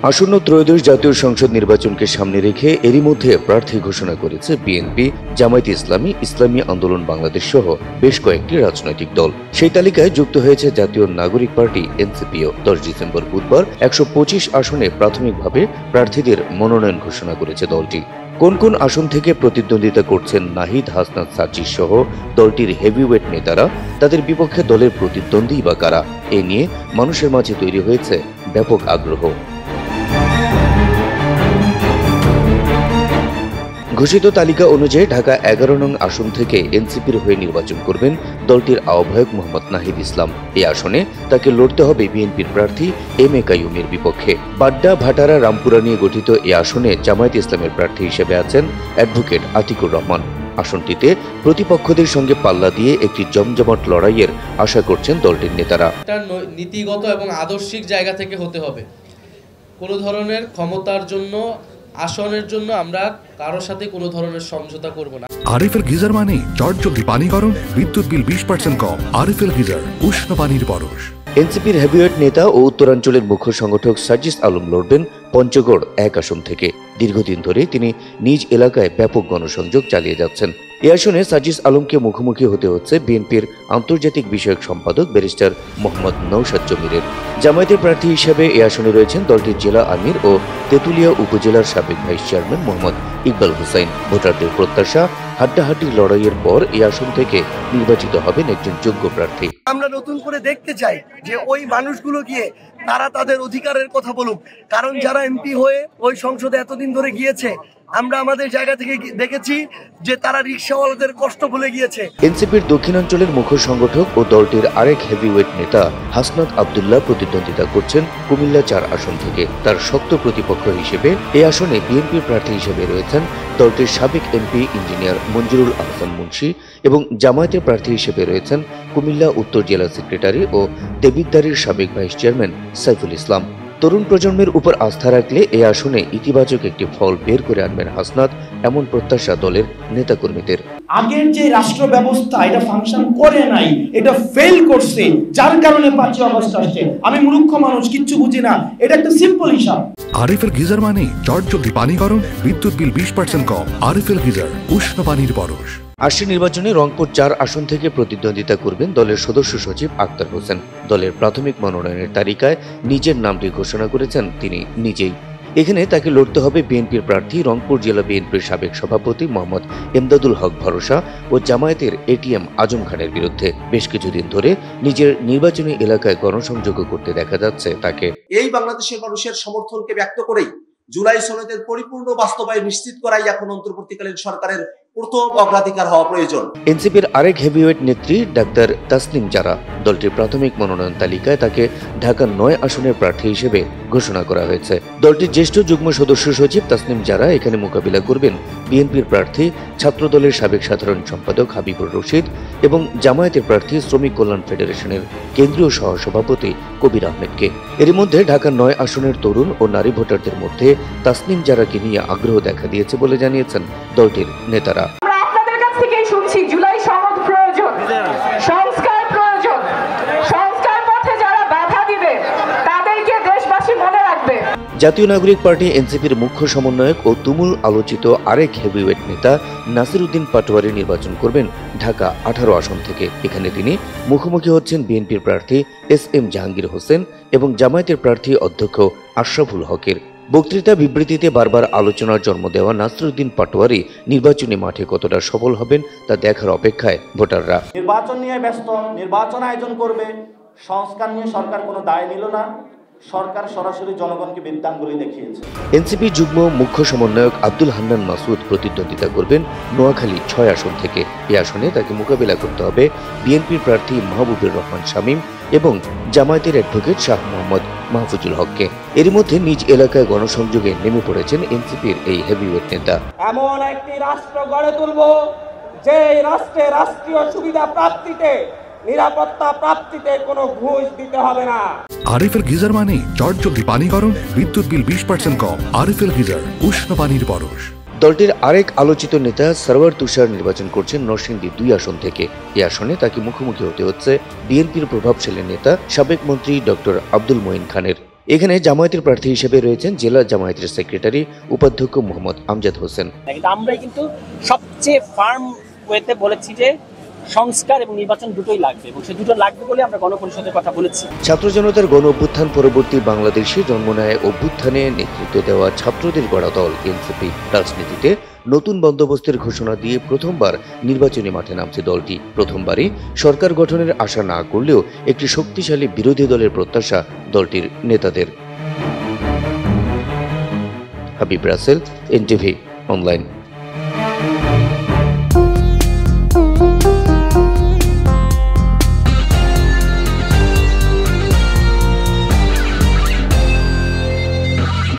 আসন্ন ত্রয়োদশ জাতীয় সংসদ নির্বাচনকে সামনে রেখে এরই মধ্যে প্রার্থী ঘোষণা করেছে বিএনপি, জামায়াতে ইসলামী, ইসলামী আন্দোলন বাংলাদেশ সহ বেশ কয়েকটি রাজনৈতিক দল। সেই তালিকায় যুক্ত হয়েছে জাতীয় নাগরিক পার্টি এনসিপিও। 10 ডিসেম্বর বুধবার 125 আসনে প্রাথমিকভাবে প্রার্থীদের মনোনয়ন ঘোষণা করেছে দলটি। কোন কোন আসন থেকে প্রতিদ্বন্দ্বিতা করছেন নাহিদ, হাসনাত, সার্জিস সহ দলটির হেভিওয়েট নেতারা, তাদের বিপক্ষে দলের প্রতিদ্বন্দ্বী বা কারা, এ নিয়ে মানুষের মাঝে তৈরি হয়েছে ব্যাপক আগ্রহ। ঘোষিত তালিকা অনুযায়ী ঢাকা 11 নং আসন থেকে এনসিপির হয়ে নির্বাচন করবেন দলটির আহ্বায়ক মোহাম্মদ নাহিদ ইসলাম। এই আসনে তাকে লড়তে হবে বিএনপির প্রার্থী এম.এ কাইয়ুমের বিপক্ষে। বাড্ডা, ভাটারা, রামপুরা নিয়ে গঠিত এই আসনে জামায়াতে ইসলামের প্রার্থী হিসেবে আছেন অ্যাডভোকেট আতিকুর রহমান। আসনটিতে প্রতিপক্ষদের সঙ্গে পাল্লা দিয়ে একটি জমজমাট লড়াইয়ের আশা করছেন দলটির নেতারা। নীতিগত এবং আদর্শিক জায়গা থেকে হতে হবে। কোনো ধরনের ক্ষমতার জন্য, আসনের জন্য আমরা কারোর সাথে কোনো ধরনের সমঝোতা করব না। আরএফএল গিজার মানে চটজলদি পানি গরম, বিদ্যুৎ বিল 20% কম। আরএফএল গিজার, উষ্ণ পানির পরশ। এনসিপির হেভিওয়েট নেতা ও উত্তরাঞ্চলের মুখ্য সংগঠক সার্জিস আলম লড়বেন পঞ্চগড় 1 আসন থেকে। দীর্ঘদিন ধরে তিনি নিজ এলাকায় ব্যাপক গণসংযোগ চালিয়ে যাচ্ছেন। এ আসনে সার্জিস আলমকে মুখোমুখি হতে হচ্ছে বিএনপির আন্তর্জাতিক বিষয়ক সম্পাদক ব্যারিস্টার মোহাম্মদ নওশাদ জমিরের। জামায়াতের প্রার্থী হিসেবে এ আসনে রয়েছেন দলটির জেলা আমির ও তেঁতুলিয়া উপজেলার সাবেক ভাইস চেয়ারম্যান মোহাম্মদ ইকবাল হুসাইন। ভোটারদের প্রত্যাশা, হাড্ডাহাড্ডি লড়াইয়ের পর এই আসন থেকে নির্বাচিত হবেন একজন যোগ্য প্রার্থী। আমরা নতুন করে দেখতে চাই যে ওই মানুষগুলো গিয়ে তারা তাদের অধিকারের কথা বলুক, কারণ যারা এমপি হয়ে ওই সংসদে এতদিন ধরে গিয়েছে, আমরা আমাদের জায়গা থেকে দেখেছি যে তারা রিকশাওয়ালাদের কষ্ট ভুলে গিয়েছে। এনসিপির দক্ষিণাঞ্চলের মুখ্য সংগঠক ও দলটির আরেক হেভিওয়েট নেতা হাসনাত আব্দুল্লাহ প্রতিদ্বন্দ্বিতা করছেন কুমিল্লা 4 আসন থেকে। তার শক্ত প্রতিপক্ষ হিসেবে এই আসনে বিএনপির প্রার্থী হিসেবে রয়েছেন দলটির সাবেক এমপি ইঞ্জিনিয়ার মঞ্জুরুল আহসান মুন্সি এবং জামায়াতের প্রার্থী হিসেবে রয়েছেন কুমিল্লা উত্তর জেলা সেক্রেটারি ও দেবিদ্বারের সাবেক ভাইস চেয়ারম্যান সাইফুল ইসলাম। তরুণ প্রজন্মের উপর আস্থা রাখলে এই আসনে ইতিবাচক একটি ফল বের করে আনবেন হাসনাত, এমন প্রত্যাশা দলের নেতাকর্মীদের। আগের যে রাষ্ট্র ব্যবস্থা এটা ফাংশন করে নাই, এটা ফেল করছে, যার কারণে 5 আগস্ট আসছে। আমি মূর্খ মানুষ, কিচ্ছু বুঝি না, এটা একটা সিম্পল হিসাব। আরএফএল গিজার মানে চটজলদি পানি গরম, বিদ্যুৎ বিল 20% কম। আরএফএল গিজার, উষ্ণ পানির পরশ। আসছে নির্বাচনে রংপুর 4 আসন থেকে প্রতিদ্বন্দ্বিতা করবেন দলের সদস্য সচিব আক্তার হোসেন। দলের প্রাথমিক মনোনয়নের তালিকায় নিজের নামটি ঘোষণা করেছেন তিনি নিজেই। এখানে তাকে লড়তে হবে বিএনপির প্রার্থী রংপুর জেলা বিএনপির সাবেক সভাপতি মোহাম্মদ এমদাদুল হক ভরসা ও জামায়াতের এটিএম আজম খানের বিরুদ্ধে। বেশ কিছুদিন ধরে নিজের নির্বাচনী এলাকায় গণসংযোগ করতে দেখা যাচ্ছে তাকে। এই বাংলাদেশের মানুষের সমর্থনকে ব্যক্ত করেই জুলাই সনদের পরিপূর্ণ বাস্তবায়ন নিশ্চিত করাই এখন অন্তর্বর্তীকালীন সরকারের প্রথম অগ্রাধিকার হওয়া প্রয়োজন। এনসিপির আরেক হেভিওয়েট নেত্রী ডাক্তার তাসনিম জারা। দলটির প্রাথমিক মনোনয়ন তালিকায় তাকে ঢাকা 9 আসনের প্রার্থী হিসেবে ঘোষণা করা হয়েছে। দলটির জ্যেষ্ঠ যুগ্ম সদস্য সচিব তাসনিম জারা এখানে মোকাবিলা করবেন বিএনপির প্রার্থী ছাত্রদলের সাবেক সাধারণ সম্পাদক হাবিবুর রশিদ এবং জামায়াতের প্রার্থী শ্রমিক কল্যাণ ফেডারেশনের কেন্দ্রীয় সহসভাপতি কবির আহমেদকে। এর মধ্যে ঢাকা 9 আসনের তরুণ ও নারী ভোটারদের মধ্যে তাসনিম জারাকে নিয়ে আগ্রহ দেখা দিয়েছে বলে জানিয়েছেন দলটির নেতারা। আমরা আপনাদের কাছ থেকেই শুনছি জুলাই সনদ প্রয়োজন, সংস্কার প্রয়োজন, সংস্কার পথে যারা বাধা দিবে তাদেরকে দেশবাসী মনে রাখবে। জাতীয় নাগরিক পার্টি এনসিপির মুখ্য সমন্বয়ক ও তুমুল আলোচিত আরেক হেভিওয়েট নেতা নাসির উদ্দিন পাটোয়ারি নির্বাচন করবেন ঢাকা 18 আসন থেকে। এখানে তিনি মুখোমুখি হচ্ছেন বিএনপির প্রার্থী এস.এম. জাহাঙ্গীর হোসেন এবং জামায়াতের প্রার্থী অধ্যক্ষ আশরাফুল হকের। বক্তৃতা বিবৃতিতে বারবার আলোচনার জন্ম দেওয়া নাসির উদ্দিন পাটোয়ারি নির্বাচনী মাঠে কতটা সফল হবেন তা দেখার অপেক্ষায় ভোটাররা। নির্বাচন নিয়ে ব্যস্ত, নির্বাচন আয়োজন করবে, সংস্কার নিয়ে সরকার কোনো দায় নিল না, সরকার সরাসরি জনগণকে বিদ্যাঙ্গুলি দেখিয়েছে। এনসিপি যুগ্ম মুখ্য সমন্বয়ক আব্দুল হান্নান মাসুদ প্রতিদ্বন্দ্বিতা করবেন নোয়াখালী 6 আসন থেকে। এই আসনে তাকে মোকাবিলা করতে হবে বিএনপির প্রার্থী মাহবুবুর রহমান শামীম এবং জামায়াতের অ্যাডভোকেট শাহ মোহাম্মদ মাহফুজুল হককে। এর মধ্যে নিজ এলাকায় গণসংযোগে নেমে পড়েছেন এনসিপির এই হেভিওয়েট নেতা। এমন একটি রাষ্ট্র গড়ে তুলব যে রাষ্ট্রে রাষ্ট্রীয় সুবিধা প্রাপ্তিতে, নিরাপত্তা প্রাপ্তিতে কোনো ঘুষ দিতে হবে না। আরএফএল গিজার মানে চটজলদি পানি গরম, বিদ্যুৎ বিল 20% কম। আরএফএল গিজার, উষ্ণ পানির পরশ। দলটির আরেক আলোচিত নেতা সরওয়ার তুষার নির্বাচন করছেন নরসিংদী 2 আসন থেকে। এই আসনে তাকে মুখোমুখি হতে হচ্ছে বিএনপির প্রভাবশালী নেতা সাবেক মন্ত্রী ডক্টর আব্দুল মঈন খানের। এখানে জামায়াতের প্রার্থী হিসেবে রয়েছেন জেলা জামায়াতের সেক্রেটারি উপাধ্যক্ষ মোহাম্মদ আমজাদ হোসেন। আমরাই কিন্তু সবচেয়ে ফার্ম ওয়েতে বলেছি যে সংস্কার এবং নির্বাচন দুটোই লাগবে এবং সেই দুটো লাগবে বলে আমরা গণপরিষদের কথা বলেছি। ছাত্র জনতার গণ অভ্যুত্থান পরবর্তী বাংলাদেশে জন্ম নেয় অভ্যুত্থানে নেতৃত্ব দেওয়া ছাত্রদের গড়া দল এনসিপি রাজনীতিতে নতুন বন্দোবস্তের ঘোষণা দিয়ে প্রথমবার নির্বাচনী মাঠে নামছে দলটি। প্রথমবারই সরকার গঠনের আশা না করলেও একটি শক্তিশালী বিরোধী দলের প্রত্যাশা দলটির নেতাদের। Habib Rasel, NTV online.